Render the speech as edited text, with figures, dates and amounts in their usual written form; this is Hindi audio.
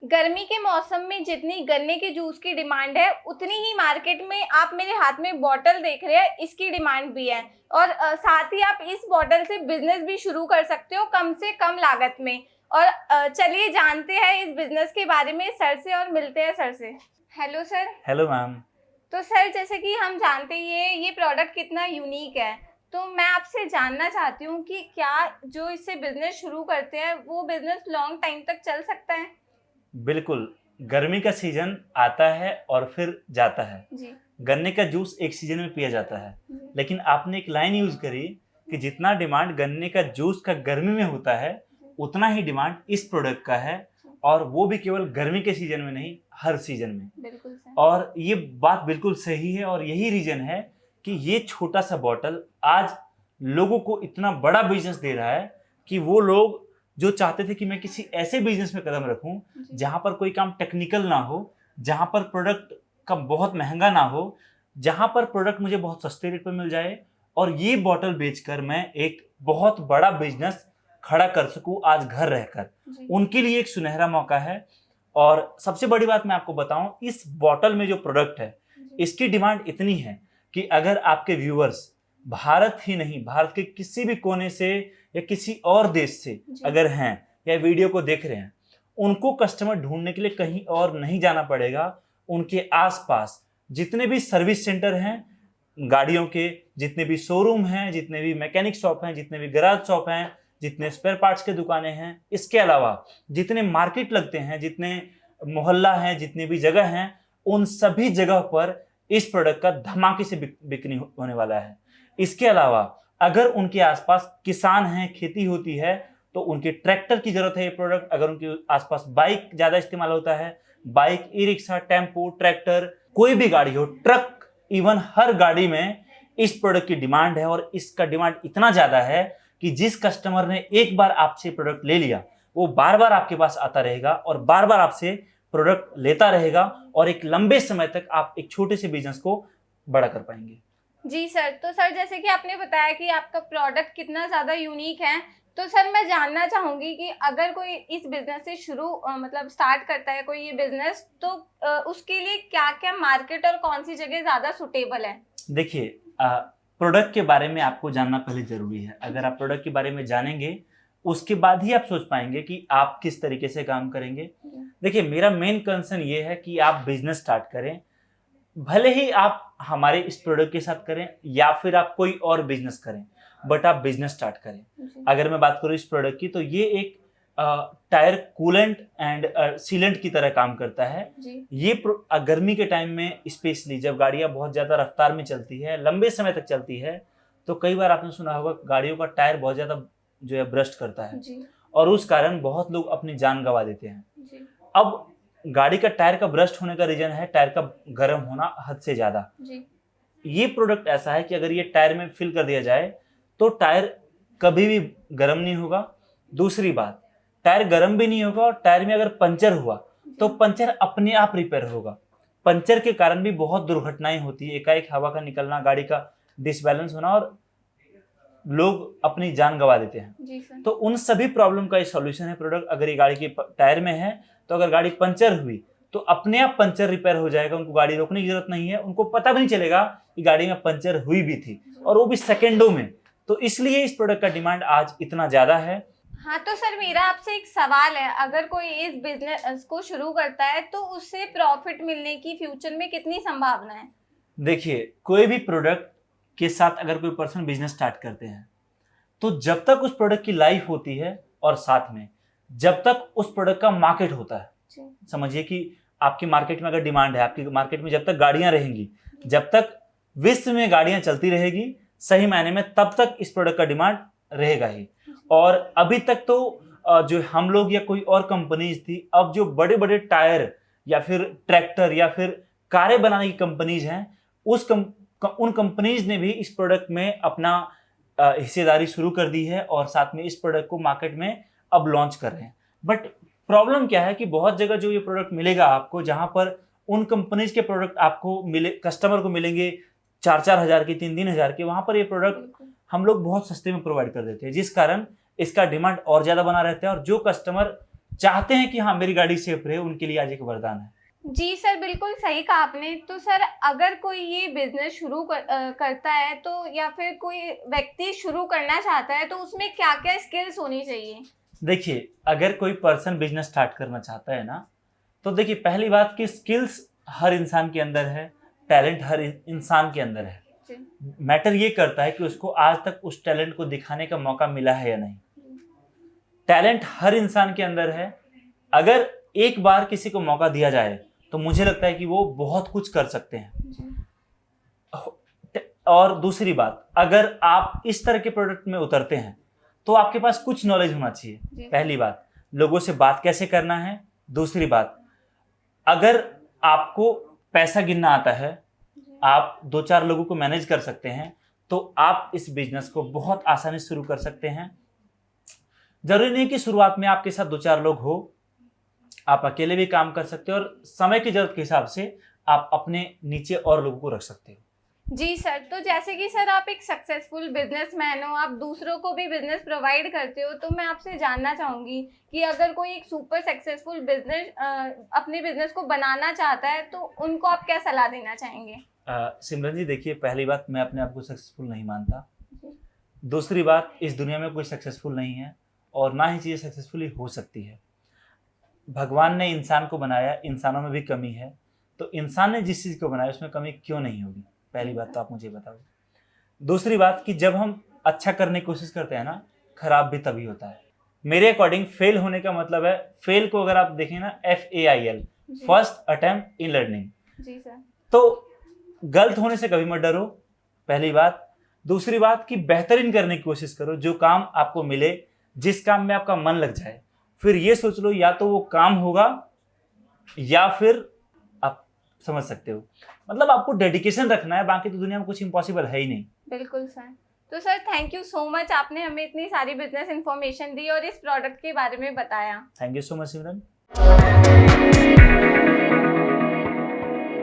गर्मी के मौसम में जितनी गन्ने के जूस की डिमांड है उतनी ही मार्केट में आप मेरे हाथ में बॉटल देख रहे हैं, इसकी डिमांड भी है। और साथ ही आप इस बॉटल से बिजनेस भी शुरू कर सकते हो कम से कम लागत में। और चलिए जानते हैं इस बिजनेस के बारे में सर से और मिलते हैं सर से। Hello sir. Hello ma'am. तो सर जैसे कि हम जानते ही ये प्रोडक्ट कितना यूनिक है, तो मैं आपसे जानना चाहती हूँ कि क्या जो इससे बिजनेस शुरू करते हैं वो बिजनेस लॉन्ग टाइम तक चल सकता है? बिल्कुल, गर्मी का सीजन आता है और फिर जाता है। जी। गन्ने का जूस एक सीजन में पिया जाता है, जी। लेकिन आपने एक लाइन यूज करी कि जितना डिमांड गन्ने का जूस का गर्मी में होता है उतना ही डिमांड इस प्रोडक्ट का है, और वो भी केवल गर्मी के सीजन में नहीं, हर सीजन में। बिल्कुल सर। और ये बात बिल्कुल सही है, और यही रीजन है कि ये छोटा सा बॉटल आज लोगों को इतना बड़ा बिजनेस दे रहा है कि वो लोग जो चाहते थे कि मैं किसी ऐसे बिजनेस में कदम रखूं जहां पर कोई काम टेक्निकल ना हो, जहां पर प्रोडक्ट का बहुत महंगा ना हो, जहां पर प्रोडक्ट मुझे बहुत सस्ते रेट पर मिल जाए, और ये बॉटल बेचकर मैं एक बहुत बड़ा बिजनेस खड़ा कर सकूं आज घर रहकर, उनके लिए एक सुनहरा मौका है। और सबसे बड़ी बात मैं आपको बताऊं, इस बॉटल में जो प्रोडक्ट है इसकी डिमांड इतनी है कि अगर आपके व्यूअर्स भारत ही नहीं, भारत के किसी भी कोने से या किसी और देश से अगर हैं या वीडियो को देख रहे हैं, उनको कस्टमर ढूंढने के लिए कहीं और नहीं जाना पड़ेगा। उनके आसपास जितने भी सर्विस सेंटर हैं गाड़ियों के, जितने भी शोरूम हैं, जितने भी मैकेनिक शॉप हैं, जितने भी गैराज शॉप हैं, जितने स्पेयर पार्ट्स के दुकानें हैं, इसके अलावा जितने मार्केट लगते हैं, जितने मोहल्ला हैं, जितनी भी जगह हैं, उन सभी जगह पर इस प्रोडक्ट का धमाके से बिक्री होने वाला है। इसके अलावा अगर उनके आसपास किसान हैं, खेती होती है, तो उनके ट्रैक्टर की जरूरत है ये प्रोडक्ट। अगर उनके आसपास बाइक ज्यादा इस्तेमाल होता है, bike, e rickshaw, tempo, tractor, कोई भी गाड़ी हो, ट्रक, इवन हर गाड़ी में इस प्रोडक्ट की डिमांड है। और इसका डिमांड इतना ज्यादा है कि जिस कस्टमर ने एक बार आपसे प्रोडक्ट ले लिया वो बार बार आपके पास आता रहेगा और बार बार आपसे प्रोडक्ट लेता रहेगा, और एक लंबे समय तक आप एक छोटे से बिजनेस को बड़ा कर पाएंगे। जी सर। तो सर जैसे कि आपने बताया कि आपका प्रोडक्ट कितना ज़्यादा यूनिक है, तो सर मैं जानना चाहूँगी कि अगर कोई इस बिज़नेस से शुरू मतलब स्टार्ट करता है कोई ये बिज़नेस, तो उसके लिए क्या-क्या मार्केट और कौन सी जगह ज़्यादा सूटेबल है? देखिए, प्रोडक्ट के बारे में आपको जानना पहले जरूरी है। अगर आप प्रोडक्ट के बारे में जानेंगे उसके बाद ही आप सोच पाएंगे कि आप किस तरीके से काम करेंगे। देखिए, मेरा मेन कंसर्न ये है कि आप बिजनेस स्टार्ट करें, भले ही आप हमारे इस प्रोडक्ट के साथ करें या फिर आप कोई और बिजनेस करें, बट आप बिजनेस स्टार्ट करें। अगर मैं बात करूं इस प्रोडक्ट की, तो ये एक टायर कूलेंट एंड सीलेंट की तरह काम करता है। ये गर्मी के टाइम में स्पेशली जब गाड़ियां बहुत ज्यादा रफ्तार में चलती है, लंबे समय तक चलती है, तो कई बार आपने सुना होगा गाड़ियों का टायर बहुत ज्यादा जो है ब्रस्ट करता है, और उस कारण बहुत लोग अपनी जान गंवा देते हैं। अब गाड़ी का टायर का ब्रस्ट होने का रीजन है टायर का गर्म होना हद से ज्यादा। ये प्रोडक्ट ऐसा है कि अगर ये टायर में फिल कर दिया जाए तो टायर कभी भी गर्म नहीं होगा। दूसरी बात, टायर गर्म भी नहीं होगा, और टायर में अगर पंचर हुआ तो पंचर अपने आप रिपेयर होगा। पंचर के कारण भी बहुत दुर्घटनाएं होती है, एकाएक हवा का निकलना, गाड़ी का डिसबैलेंस होना, और लोग अपनी जान गंवा देते हैं। तो उन सभी प्रॉब्लम का सॉल्यूशन है प्रोडक्ट। अगर ये गाड़ी के टायर में है तो अगर गाड़ी पंचर हुई तो अपने आप पंचर रिपेयर हो जाएगा, उनको गाड़ी रोकने की जरूरत नहीं है, उनको पता भी नहीं चलेगा कि गाड़ी में पंचर हुई भी थी, और वो भी सेकेंडों में। तो इसलिए इस प्रोडक्ट का डिमांड आज इतना ज्यादा है। हाँ, तो सर मेरा आपसे एक सवाल है, अगर कोई इस बिजनेस को शुरू करता है तो उससे प्रॉफिट मिलने की फ्यूचर में कितनी संभावना है? देखिए, कोई भी प्रोडक्ट के साथ अगर कोई पर्सन बिजनेस स्टार्ट करते हैं, तो जब तक उस प्रोडक्ट की लाइफ होती है, और साथ में जब तक उस प्रोडक्ट का मार्केट होता है, समझिए कि आपकी मार्केट में अगर डिमांड है, आपकी मार्केट में जब तक गाड़ियां रहेंगी, जब तक विश्व में गाड़ियां चलती रहेगी सही मायने में, तब तक इस प्रोडक्ट का डिमांड रहेगा ही। और अभी तक तो जो हम लोग या कोई और कंपनीज थी, अब जो बड़े बड़े टायर या फिर ट्रैक्टर या फिर कारें बनाने की कंपनीज हैं, उन कंपनीज ने भी इस प्रोडक्ट में अपना हिस्सेदारी शुरू कर दी है, और साथ में इस प्रोडक्ट को मार्केट में अब लॉन्च कर रहे हैं। बट प्रॉब्लम क्या है कि बहुत जगह जो ये प्रोडक्ट मिलेगा आपको, जहां पर उन कंपनीज के प्रोडक्ट आपको मिले, कस्टमर को मिलेंगे 4-4 हजार के, 3-3 हजार के, वहां पर ये प्रोडक्ट हम लोग बहुत सस्ते में प्रोवाइड कर देते हैं, जिस कारण इसका डिमांड और ज्यादा बना रहता है। और जो कस्टमर चाहते हैं कि हाँ मेरी गाड़ी सेफ रहे, उनके लिए आज एक वरदान है। जी सर, बिल्कुल सही कहा आपने। तो सर अगर कोई ये बिजनेस शुरू करता है तो, या फिर कोई व्यक्ति शुरू करना चाहता है तो उसमें क्या क्या स्किल्स होनी चाहिए? देखिए, अगर कोई पर्सन बिजनेस स्टार्ट करना चाहता है ना, तो देखिए पहली बात कि स्किल्स हर इंसान के अंदर है, टैलेंट हर इंसान के अंदर है। मैटर ये करता है कि उसको आज तक उस टैलेंट को दिखाने का मौका मिला है या नहीं। टैलेंट हर इंसान के अंदर है, अगर एक बार किसी को मौका दिया जाए तो मुझे लगता है कि वो बहुत कुछ कर सकते हैं। और दूसरी बात, अगर आप इस तरह के प्रोडक्ट में उतरते हैं तो आपके पास कुछ नॉलेज होना चाहिए। पहली बात, लोगों से बात कैसे करना है। दूसरी बात, अगर आपको पैसा गिनना आता है, आप 2-4 लोगों को मैनेज कर सकते हैं, तो आप इस बिजनेस को बहुत आसानी से शुरू कर सकते हैं। जरूरी नहीं कि शुरुआत में आपके साथ 2-4 लोग हो, आप अकेले भी काम कर सकते हो और समय की जरूरत के हिसाब से आप अपने नीचे और लोगों को रख सकते हो। जी सर, तो जैसे कि सर आप एक सक्सेसफुल बिजनेसमैन हो, आप दूसरों को भी बिजनेस प्रोवाइड करते हो, तो मैं आपसे जानना चाहूँगी कि अगर कोई एक सुपर सक्सेसफुल बिजनेस अपने बिजनेस को बनाना चाहता है तो उनको आप क्या सलाह देना चाहेंगे? सिमरन जी, देखिए पहली बात, मैं अपने आप को सक्सेसफुल नहीं मानता। दूसरी बात, इस दुनिया में कोई सक्सेसफुल नहीं है और ना ही चीज़ें सक्सेसफुली हो सकती है। भगवान ने इंसान को बनाया, इंसानों में भी कमी है, तो इंसान ने जिस चीज़ को बनाया उसमें कमी क्यों नहीं होगी? पहली बात तो आप मुझे बताओ। दूसरी बात कि जब हम अच्छा करने की कोशिश करते हैं ना, खराब भी तभी होता है। मेरे अकॉर्डिंग फेल होने का मतलब है, फेल को अगर आप देखें ना, FAIL, first attempt in learning. जी सर। तो गलत होने से कभी मत डरो, पहली बात। दूसरी बात कि बेहतरीन करने की कोशिश करो, जो काम आपको मिले, जिस काम में आपका मन लग जाए, फिर ये सोच लो या तो वो काम होगा या फिर आप समझ सकते हो, मतलब आपको डेडिकेशन रखना है, बाकी तो दुनिया में कुछ इम्पॉसिबल है ही नहीं। बिल्कुल सर। तो sir thank you so much, आपने हमें इतनी सारी बिजनेस इंफॉर्मेशन दी और इस प्रोडक्ट के बारे में बताया। Thank you so much Simran.